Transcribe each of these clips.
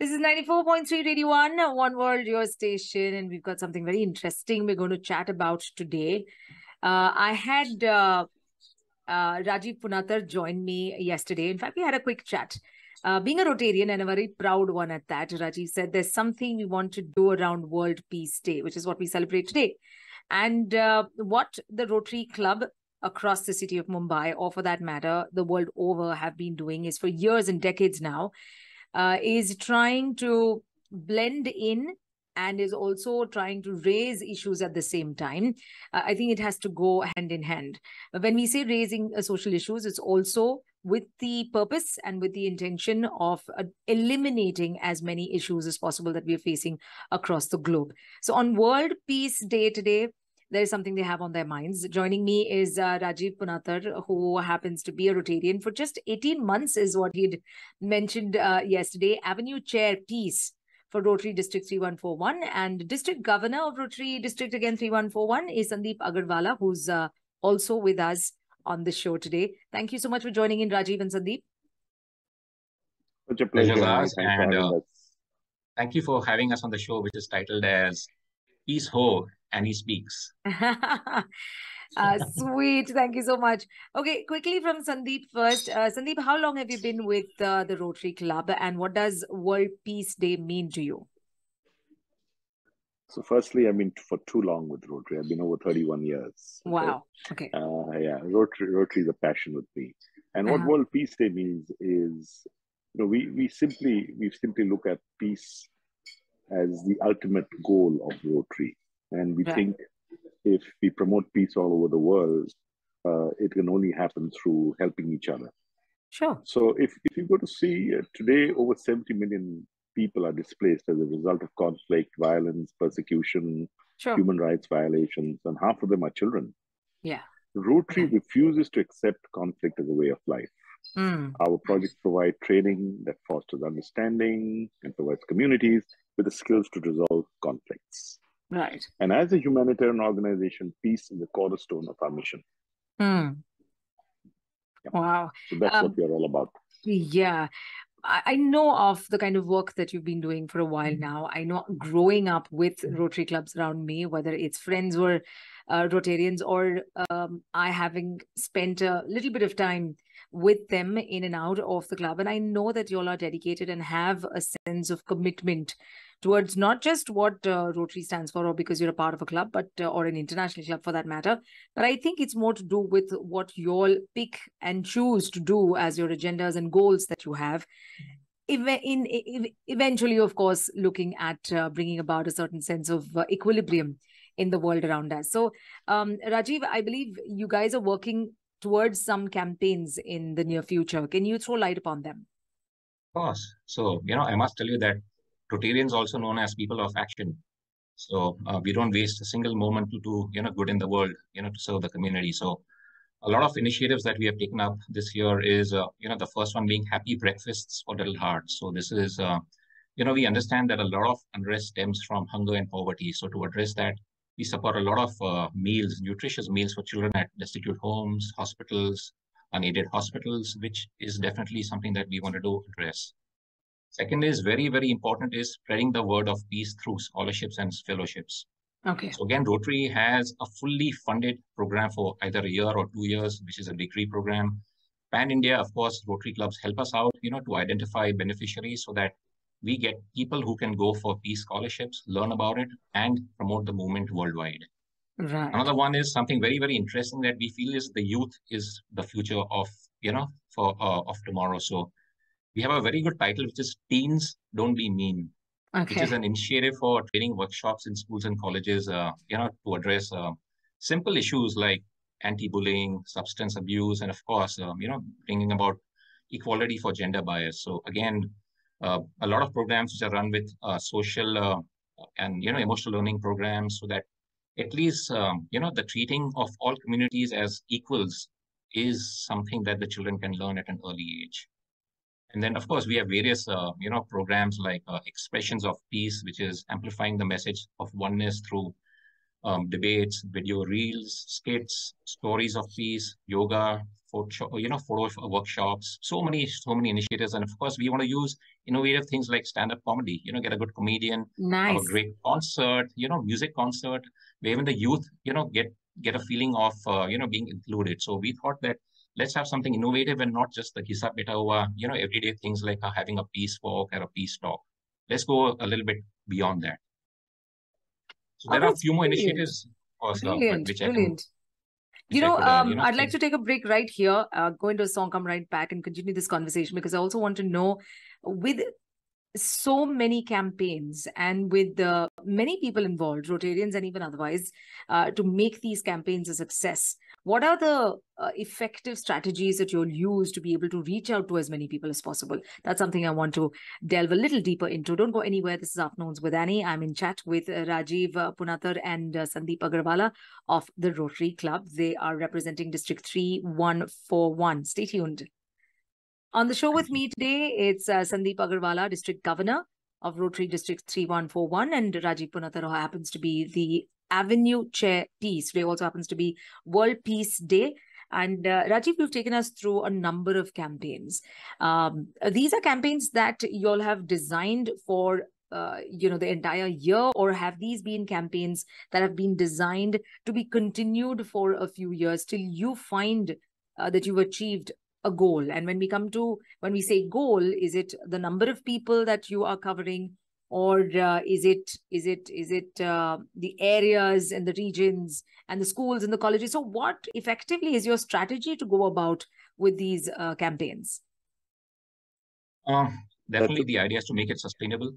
This is 94.3 Radio 1, One World, your station, and we've got something very interesting we're going to chat about today. I had Rajiv Punatar join me yesterday. In fact, we had a quick chat. Being a Rotarian and a very proud one at that, Rajiv said there's something we want to do around World Peace Day, which is what we celebrate today. And what the Rotary Club across the city of Mumbai, or for that matter, the world over, have been doing is for years and decades now, is trying to blend in and is also trying to raise issues at the same time. I think it has to go hand in hand. When we say raising social issues, it's also with the purpose and with the intention of eliminating as many issues as possible that we are facing across the globe. So on World Peace Day today, there is something they have on their minds. Joining me is Rajiv Punatar, who happens to be a Rotarian for just 18 months, is what he'd mentioned yesterday. Avenue Chair Peace for Rotary District 3141, and District Governor of Rotary District again 3141 is Sandeep Agarwala, who's also with us on the show today. Thank you so much for joining in, Rajiv and Sandeep. Such a pleasure, Ours, Thanks for having us. Thank you for having us on the show, which is titled as Peace Ho, and he speaks. Sweet. Thank you so much. Okay, quickly from Sandeep first. Sandeep, how long have you been with the Rotary Club, and what does World Peace Day mean to you? So firstly, I've been for too long with Rotary. I've been over 31 years. Wow. Okay. Yeah, Rotary is a passion with me. And what World Peace Day means is, we simply look at peace as the ultimate goal of Rotary. And we think if we promote peace all over the world, it can only happen through helping each other. Sure. So if you go to see today, over 70 million people are displaced as a result of conflict, violence, persecution, human rights violations, and half of them are children. Yeah. Rotary refuses to accept conflict as a way of life. Our projects provide training that fosters understanding and provides communities with the skills to resolve conflicts. Right. And as a humanitarian organization, peace is the cornerstone of our mission. Yeah. Wow. So that's what we are all about. Yeah. I know of the kind of work that you've been doing for a while now. I know growing up with Rotary clubs around me, whether it's friends or Rotarians, or I having spent a little bit of time with them in and out of the club. And I know that you all are dedicated and have a sense of commitment towards not just what Rotary stands for, or because you're a part of a club, but or an international club for that matter. But I think it's more to do with what you all pick and choose to do as your agendas and goals that you have. Eventually, of course, looking at bringing about a certain sense of equilibrium in the world around us. So, Rajiv, I believe you guys are working towards some campaigns in the near future. Can you throw light upon them? Of course. So, I must tell you that Rotarians also known as people of action. So we don't waste a single moment to do, good in the world, to serve the community. So a lot of initiatives that we have taken up this year is, the first one being happy breakfasts for little hearts. So this is, we understand that a lot of unrest stems from hunger and poverty. So to address that, we support a lot of meals, nutritious meals for children at destitute homes, hospitals, unaided hospitals, which is definitely something that we want to address. Second is very, very important is spreading the word of peace through scholarships and fellowships. Okay. So again, Rotary has a fully funded program for either a year or 2 years, which is a degree program. Pan-India, of course, Rotary clubs help us out, to identify beneficiaries so that we get people who can go for peace scholarships, learn about it, and promote the movement worldwide. Right. Another one is something very, very interesting that we feel is the youth is the future of, of tomorrow. So we have a very good title, which is Teens Don't Be Mean, which is an initiative for training workshops in schools and colleges, to address simple issues like anti-bullying, substance abuse, and of course, bringing about equality for gender bias. So again, a lot of programs which are run with social and, emotional learning programs so that at least, the treating of all communities as equals is something that the children can learn at an early age. And then, of course, we have various, programs like Expressions of Peace, which is amplifying the message of oneness through debates, video reels, skits, stories of peace, yoga, photo workshops, so many initiatives. And of course, we want to use innovative things like stand-up comedy, get a good comedian, have a great concert, music concert, where even the youth, get a feeling of, being included. So we thought that let's have something innovative and not just the hisa beta hua, everyday things like having a peace walk or a peace talk. Let's go a little bit beyond that. So there are a few more initiatives also, which I can. I'd like to take a break right here, go into a song, come right back and continue this conversation, because I also want to know, with so many campaigns and with many people involved, Rotarians and even otherwise, to make these campaigns a success, what are the effective strategies that you'll use to be able to reach out to as many people as possible? That's something I want to delve a little deeper into. Don't go anywhere. This is Afternoons with Annie. I'm in chat with Rajiv Punathar and Sandeep Agarwala of the Rotary Club. They are representing District 3141. Stay tuned. On the show with me today, it's Sandeep Agarwala, District Governor of Rotary District 3141, and Rajiv Punathar, who happens to be the Avenue Chair Peace. Today also happens to be World Peace Day. And Rajiv, you've taken us through a number of campaigns. These are campaigns that you all have designed for the entire year, or have these been campaigns that have been designed to be continued for a few years till you find that you've achieved a goal? And when we say goal, is it the number of people that you are covering, or is it the areas and the regions and the schools and the colleges? So what effectively is your strategy to go about with these campaigns? Definitely the idea is to make it sustainable.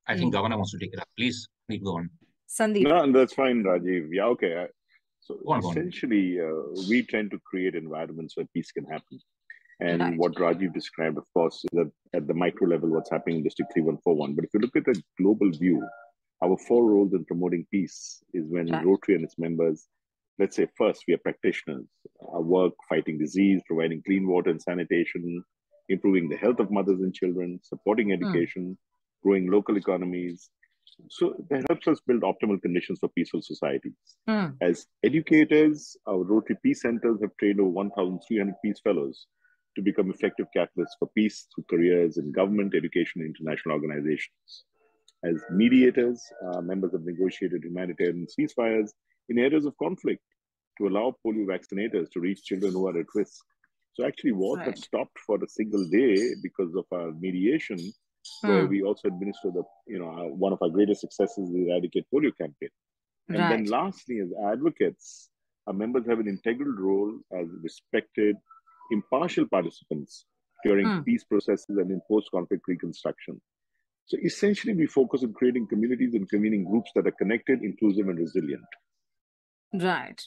I think Governor wants to take it up. Please go on. Sandeep. No, that's fine, Rajiv. Yeah, okay. So essentially, we tend to create environments where peace can happen. And what Rajiv described, of course, is at the micro level, what's happening in District 3141. But if you look at the global view, our 4 roles in promoting peace is when Rotary and its members, let's say first, we are practitioners. Our work, fighting disease, providing clean water and sanitation, improving the health of mothers and children, supporting education, growing local economies. So that helps us build optimal conditions for peaceful societies. As educators, our Rotary Peace Centers have trained over 1,300 peace fellows to become effective catalysts for peace through careers in government, education, and international organizations. As mediators, members have negotiated humanitarian ceasefires in areas of conflict to allow polio vaccinators to reach children who are at risk. So actually wars have stopped for a single day because of our mediation, where we also administer one of our greatest successes, the Eradicate Polio campaign. And then lastly, as advocates, our members have an integral role as respected, impartial participants during peace processes and in post-conflict reconstruction. So essentially, we focus on creating communities and convening groups that are connected, inclusive, and resilient. Right.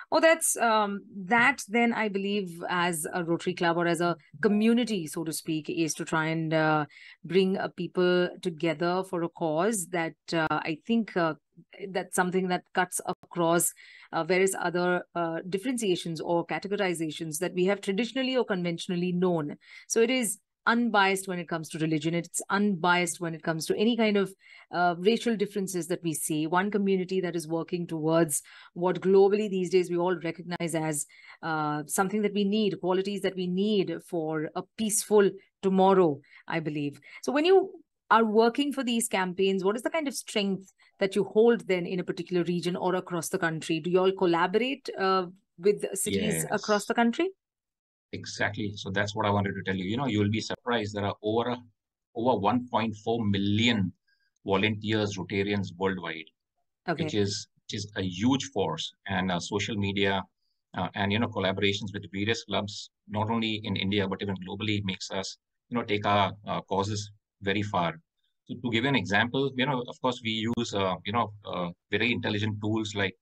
Oh, that's that then, I believe, as a Rotary Club or as a community, so to speak, is to try and bring people together for a cause that I think that's something that cuts across various other differentiations or categorizations that we have traditionally or conventionally known. So it is unbiased when it comes to religion. It's unbiased when it comes to any kind of racial differences that we see. One community that is working towards what globally these days we all recognize as something that we need, qualities that we need for a peaceful tomorrow, I believe. So when you are working for these campaigns, what is the kind of strength that you hold then in a particular region or across the country? Do you all collaborate with cities across the country? Exactly. So that's what I wanted to tell you. You will be surprised. There are over 1.4 million volunteers, Rotarians worldwide, which is a huge force. And social media and collaborations with various clubs, not only in India but even globally, makes us take our causes very far. So to give you an example, of course we use very intelligent tools like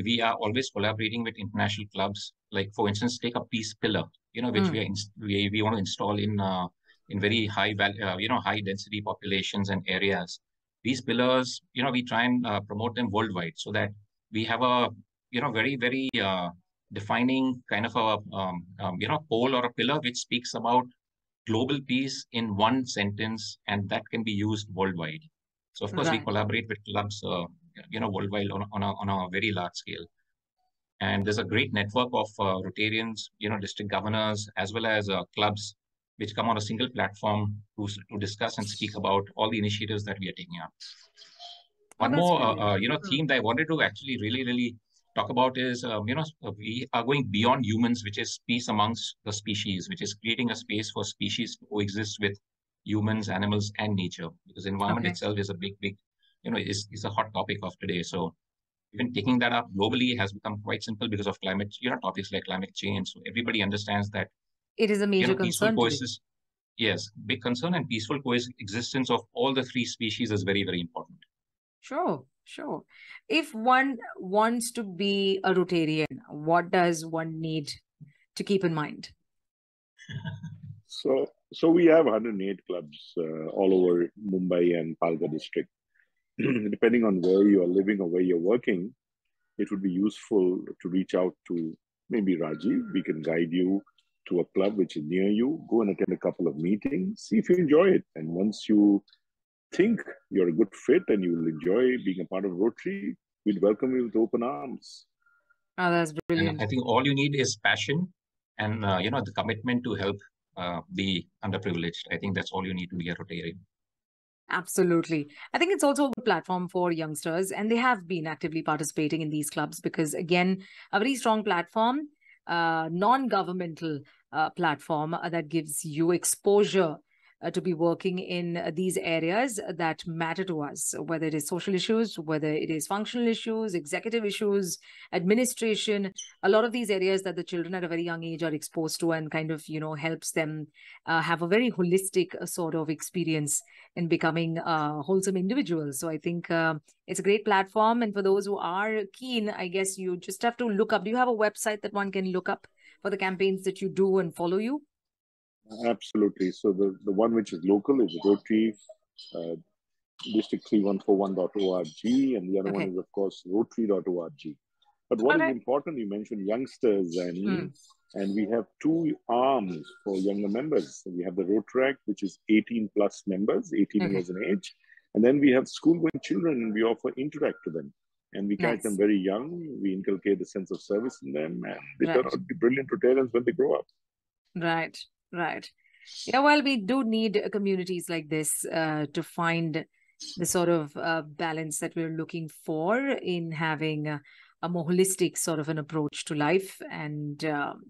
we are always collaborating with international clubs. Like, for instance, take a peace pillar, which we want to install in very high high density populations and areas. These pillars, we try and promote them worldwide, so that we have a very, very defining kind of a pole or a pillar which speaks about global peace in one sentence, and that can be used worldwide. So of course we collaborate with clubs worldwide on a very large scale. And there's a great network of Rotarians, district governors, as well as clubs, which come on a single platform to discuss and speak about all the initiatives that we are taking up. One more, theme that I wanted to actually really talk about is, we are going beyond humans, which is peace amongst the species, which is creating a space for species to coexist with humans, animals, and nature. Because environment itself is a big, is a hot topic of today. So even taking that up globally has become quite simple because of climate, topics like climate change. So everybody understands that it is a major concern today. Yes, big concern, and peaceful coexistence of all the three species is very, very important. Sure. If one wants to be a Rotarian, what does one need to keep in mind? So we have 108 clubs all over Mumbai and Palghar district. Depending on where you are living or where you're working, it would be useful to reach out to maybe Rajiv. We can guide you to a club which is near you. Go and attend a couple of meetings, see if you enjoy it. And once you think you're a good fit and you will enjoy being a part of Rotary, we'd welcome you with open arms. Oh, that's brilliant. And I think all you need is passion and, the commitment to help the underprivileged. I think that's all you need to be a Rotarian. Absolutely. I think it's also a good platform for youngsters, and they have been actively participating in these clubs because, again, a very strong platform, non-governmental platform that gives you exposure to be working in these areas that matter to us, whether it is social issues, whether it is functional issues, executive issues, administration, a lot of these areas that the children at a very young age are exposed to, and kind of, helps them have a very holistic sort of experience in becoming wholesome individuals. So I think it's a great platform. And for those who are keen, I guess you just have to look up. Do you have a website that one can look up for the campaigns that you do and follow you? Absolutely. So the one which is local is Rotary district3141.org, and the other one is, of course, rotary.org. But what is important, you mentioned youngsters, and we have two arms for younger members. So we have the Rotaract, which is 18 plus members, 18 years in age. And then we have school-going children, and we offer Interact to them. And we catch them very young. We inculcate a sense of service in them, and they turn out to be brilliant Rotarians when they grow up. Right. Yeah, well, we do need communities like this to find the sort of balance that we're looking for in having a more holistic sort of an approach to life, and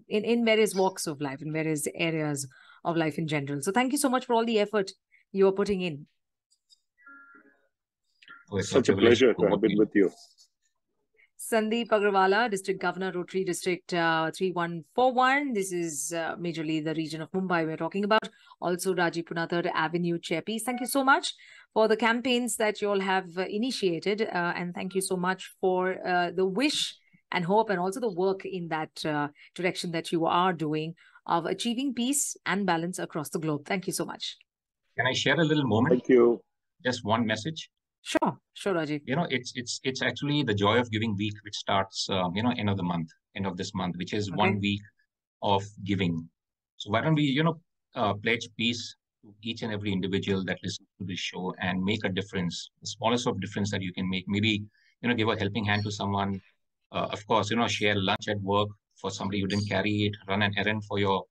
in various walks of life, in various areas of life in general. So thank you so much for all the effort you are putting in. It's such a pleasure to have been with you. Sandeep Agrawala, District Governor, Rotary District 3141. This is majorly the region of Mumbai we're talking about. Also, Rajiv Punathar, Avenue Chairpiece. Thank you so much for the campaigns that you all have initiated. And thank you so much for the wish and hope, and also the work in that direction that you are doing of achieving peace and balance across the globe. Thank you so much. Can I share a little moment? Thank you. Just one message. Sure, Rajiv. It's actually the Joy of Giving week, which starts, end of this month, which is 1 week of giving. So why don't we, pledge peace to each and every individual that listens to this show and make a difference, the smallest of difference that you can make. Maybe, give a helping hand to someone. Of course, share lunch at work for somebody who didn't carry it, run an errand for your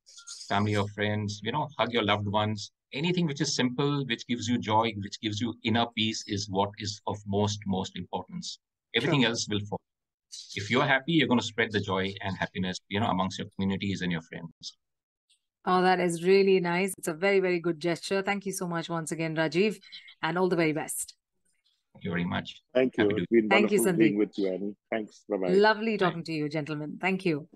family or friends, hug your loved ones. Anything which is simple, which gives you joy, which gives you inner peace is what is of most importance. Everything else will follow. If you're happy, you're going to spread the joy and happiness, amongst your communities and your friends. Oh, that is really nice. It's a very, very good gesture. Thank you so much once again, Rajiv, and all the very best. Thank you very much. Thank you. It's been wonderful being with you, Annie. Thanks. Bye-bye. Lovely talking to you, gentlemen. Thank you.